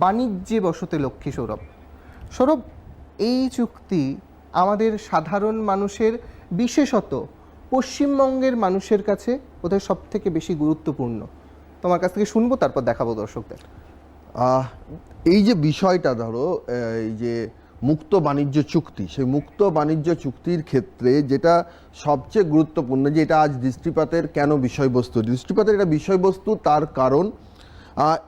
বাণিজ্যে বসতে লক্ষ্মী। সৌরভ, এই চুক্তি আমাদের সাধারণ মানুষের, বিশেষত পশ্চিমবঙ্গের মানুষের কাছে বোধহয় সব থেকে বেশি গুরুত্বপূর্ণ। তোমার কাছ থেকে শুনবো, তারপর দেখাবো দর্শকদের। এই যে বিষয়টা, ধরো এই যে মুক্ত বাণিজ্য চুক্তি, সেই মুক্ত বাণিজ্য চুক্তির ক্ষেত্রে যেটা সবচেয়ে গুরুত্বপূর্ণ, যে এটা আজ দৃষ্টিপাতের কেন বিষয়বস্তু, দৃষ্টিপাতের এটা বিষয়বস্তু তার কারণ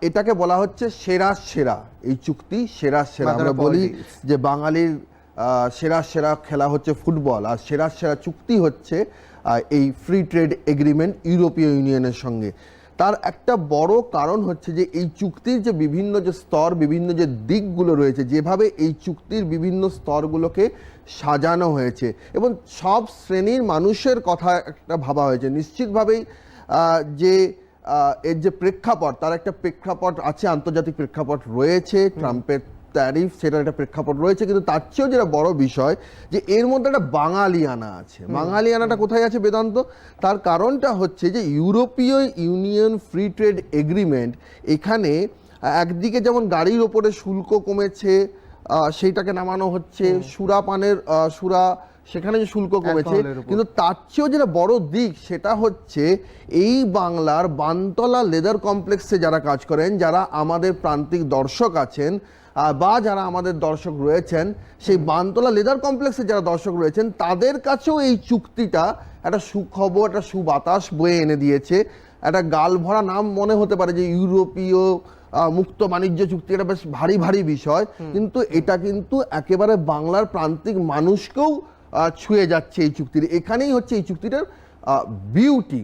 এটাকে বলা হচ্ছে সেরা সেরা এই চুক্তি। সেরা সেরা আমরা বলি যে বাঙালির সেরা সেরা খেলা হচ্ছে ফুটবল, আর সেরা সেরা চুক্তি হচ্ছে এই ফ্রি ট্রেড এগ্রিমেন্ট ইউরোপীয় ইউনিয়নের সঙ্গে। তার একটা বড় কারণ হচ্ছে যে এই চুক্তির যে বিভিন্ন যে স্তর, বিভিন্ন যে দিকগুলো রয়েছে, যেভাবে এই চুক্তির বিভিন্ন স্তরগুলোকে সাজানো হয়েছে এবং সব শ্রেণীর মানুষের কথা একটা ভাবা হয়েছে। নিশ্চিতভাবেই যে এর যে প্রেক্ষাপট, তার একটা প্রেক্ষাপট আছে, আন্তর্জাতিক প্রেক্ষাপট রয়েছে, ট্রাম্পের ট্যারিফ, সেটার একটা প্রেক্ষাপট রয়েছে, কিন্তু তার চেয়েও যেটা বড় বিষয় যে এর মধ্যে একটা বাঙালিয়ানা আছে। বাঙালিয়ানাটা কোথায় আছে বেদান্ত? তার কারণটা হচ্ছে যে ইউরোপীয় ইউনিয়ন ফ্রি ট্রেড এগ্রিমেন্ট, এখানে একদিকে যেমন গাড়ির ওপরে শুল্ক কমেছে, সেইটাকে নামানো হচ্ছে, সুরাপানের সেখানে যে শুল্ক কমেছে, কিন্তু তার চেয়েও যেটা বড় দিক সেটা হচ্ছে এই বাংলার বানতলা লেদার কমপ্লেক্সে যারা কাজ করেন, যারা আমাদের প্রান্তিক দর্শক আছেন বা যারা আমাদের দর্শক রয়েছেন, সেই বানতলা লেদার কমপ্লেক্সে যারা দর্শক রয়েছেন, তাদের কাছেও এই চুক্তিটা একটা সুখবর, একটা সুবাতাস বয়ে এনে দিয়েছে। একটা গাল ভরা নাম মনে হতে পারে যে ইউরোপীয় মুক্ত বাণিজ্য চুক্তি, এটা বেশ ভারী ভারী বিষয়, কিন্তু এটা কিন্তু একেবারে বাংলার প্রান্তিক মানুষকেও ছুঁয়ে যাচ্ছে এই চুক্তির। এখানেই হচ্ছে এই চুক্তিটার বিউটি।